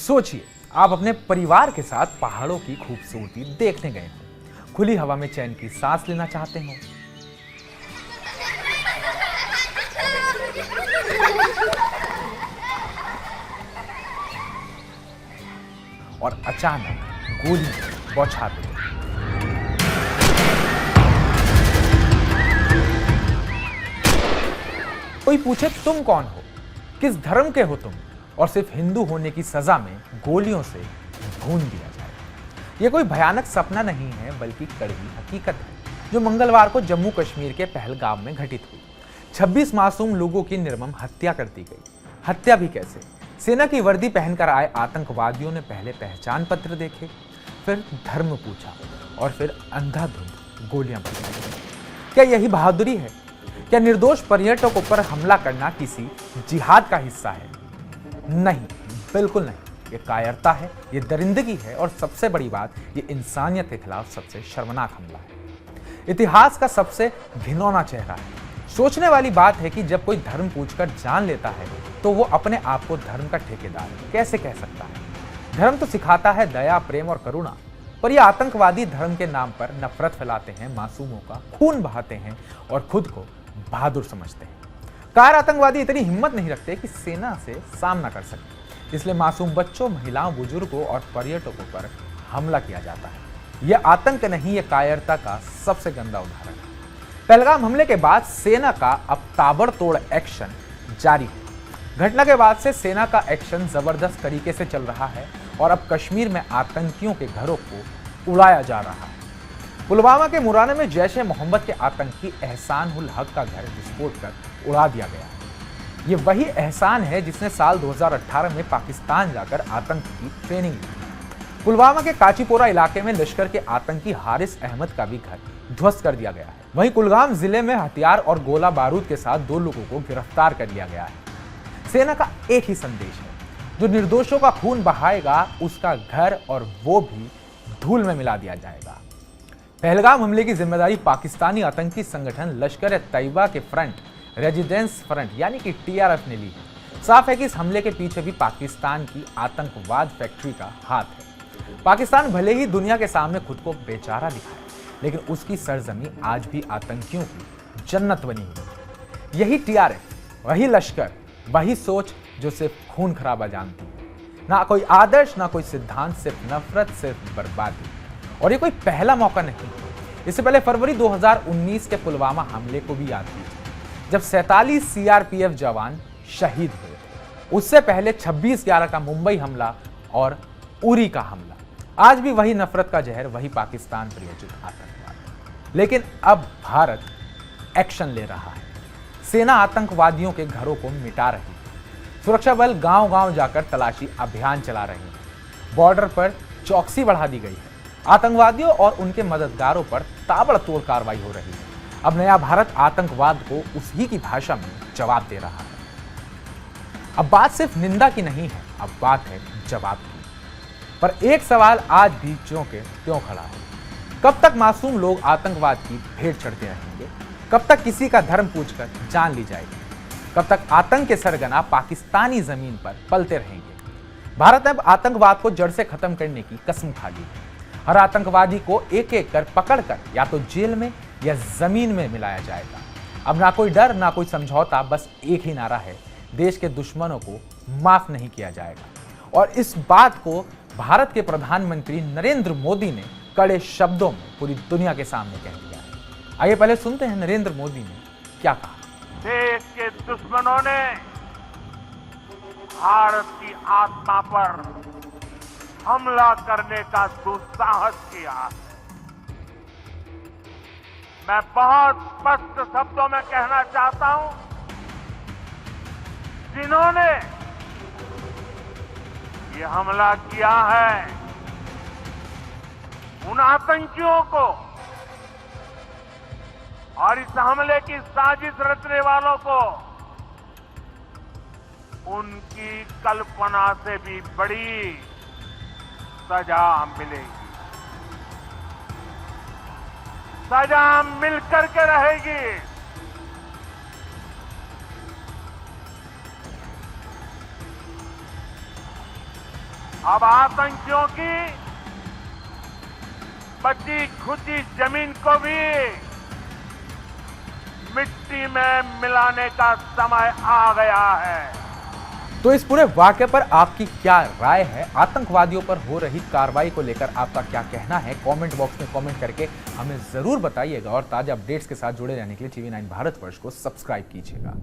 सोचिए, आप अपने परिवार के साथ पहाड़ों की खूबसूरती देखने गए हो, खुली हवा में चैन की सांस लेना चाहते हो। और अचानक गोली बौछार हो गई। कोई पूछे तुम कौन हो, किस धर्म के हो तुम, और सिर्फ हिंदू होने की सजा में गोलियों से भून दिया जाए। यह कोई भयानक सपना नहीं है, बल्कि कड़वी हकीकत है जो मंगलवार को जम्मू कश्मीर के पहलगाम में घटित हुई। 26 मासूम लोगों की निर्मम हत्या कर दी गई। हत्या भी कैसे? सेना की वर्दी पहनकर आए आतंकवादियों ने पहले पहचान पत्र देखे, फिर धर्म पूछा और फिर अंधाधुंध गोलियां चलाई। क्या यही बहादुरी है? क्या निर्दोष पर्यटकों पर हमला करना किसी जिहाद का हिस्सा है? नहीं, बिल्कुल नहीं। ये कायरता है, ये दरिंदगी है, और सबसे बड़ी बात, ये इंसानियत के खिलाफ सबसे शर्मनाक हमला है। इतिहास का सबसे घिनौना चेहरा है। सोचने वाली बात है कि जब कोई धर्म पूछकर जान लेता है तो वो अपने आप को धर्म का ठेकेदार कैसे कह सकता है? धर्म तो सिखाता है दया, प्रेम और करुणा, पर ये आतंकवादी धर्म के नाम पर नफरत फैलाते हैं, मासूमों का खून बहाते हैं और खुद को बहादुर समझते हैं। कार आतंकवादी इतनी हिम्मत नहीं रखते कि सेना से सामना कर सके, इसलिए मासूम बच्चों, महिलाओं, बुजुर्गों और पर्यटकों पर हमला किया जाता है। यह आतंक नहीं, यह कायरता का सबसे गंदा उदाहरण है। पहलगाम हमले के बाद सेना का अब ताबड़तोड़ एक्शन जारी है। घटना के बाद से सेना का एक्शन जबरदस्त तरीके से चल रहा है और अब कश्मीर में आतंकियों के घरों को उड़ाया जा रहा है। पुलवामा के मुराना में जैश ए मोहम्मद के आतंकी एहसान उल हक का घर विस्फोट कर उड़ा दिया गया है। ये वही एहसान है जिसने साल 2018 में पाकिस्तान जाकर आतंक की ट्रेनिंग ली। पुलवामा के काचीपोरा इलाके में लश्कर के आतंकी हारिस अहमद का भी घर ध्वस्त कर दिया गया है। वहीं कुलगाम जिले में हथियार और गोला बारूद के साथ 2 लोगों को गिरफ्तार कर लिया गया है। सेना का एक ही संदेश है, जो निर्दोषों का खून बहाएगा उसका घर और वो भी धूल में मिला दिया जाएगा। पहलगाम हमले की जिम्मेदारी पाकिस्तानी आतंकी संगठन लश्कर ए तैयबा के फ्रंट रेजिडेंस फ्रंट यानी कि TRF ने ली है। साफ है कि इस हमले के पीछे भी पाकिस्तान की आतंकवाद फैक्ट्री का हाथ है। पाकिस्तान भले ही दुनिया के सामने खुद को बेचारा दिखाए, लेकिन उसकी सरजमी आज भी आतंकियों की जन्नत बनी हुई है। यही TRF, वही लश्कर, वही सोच जो सिर्फ खून खराबा जानती है। ना कोई आदर्श, ना कोई सिद्धांत, सिर्फ नफरत, सिर्फ बर्बादी। और ये कोई पहला मौका नहीं। इससे पहले फरवरी 2019 के पुलवामा हमले को भी याद कीजिए, जब 47 CRPF जवान शहीद हुए। उससे पहले 26/11 का मुंबई हमला और उरी का हमला। आज भी वही नफरत का जहर, वही पाकिस्तान प्रायोजित आतंकवाद। लेकिन अब भारत एक्शन ले रहा है। सेना आतंकवादियों के घरों को मिटा रही है। सुरक्षा बल गांव-गांव जाकर तलाशी अभियान चला रहे हैं। बॉर्डर पर चौकसी बढ़ा दी गई है। आतंकवादियों और उनके मददगारों पर ताबड़तोड़ कार्रवाई हो रही है। अब नया भारत आतंकवाद को उसी की भाषा में जवाब दे रहा है। अब बात सिर्फ निंदा की नहीं है, अब बात है जवाब की। पर एक सवाल आज भी ज्यों के त्यों खड़ा है। कब तक मासूम लोग आतंकवाद की भेंट चढ़ते रहेंगे? कब तक किसी का धर्म पूछकर जान ली जाएगी? कब तक आतंक के सरगना पाकिस्तानी जमीन पर पलते रहेंगे? भारत ने अब आतंकवाद को जड़ से खत्म करने की कसम खा ली है। हर आतंकवादी को एक एक कर पकड़कर या तो जेल में या जमीन में मिलाया जाएगा। अब ना कोई डर, ना कोई समझौता, बस एक ही नारा है, देश के दुश्मनों को माफ नहीं किया जाएगा। और इस बात को भारत के प्रधानमंत्री नरेंद्र मोदी ने कड़े शब्दों में पूरी दुनिया के सामने कह दिया है। आइए पहले सुनते हैं नरेंद्र मोदी ने क्या कहा। देश के दुश्मनों ने भारत की आत्मा पर हमला करने का दुस्साहस किया। मैं बहुत स्पष्ट शब्दों में कहना चाहता हूं, जिन्होंने ये हमला किया है, उन आतंकियों को और इस हमले की साजिश रचने वालों को उनकी कल्पना से भी बड़ी सजा मिलेगी। सजा मिलकर के रहेगी। अब आतंकियों की बची खुची जमीन को भी मिट्टी में मिलाने का समय आ गया है। तो इस पूरे वाकये पर आपकी क्या राय है? आतंकवादियों पर हो रही कार्रवाई को लेकर आपका क्या कहना है? कमेंट बॉक्स में कमेंट करके हमें जरूर बताइएगा और ताजा अपडेट्स के साथ जुड़े रहने के लिए TV9 भारतवर्ष को सब्सक्राइब कीजिएगा।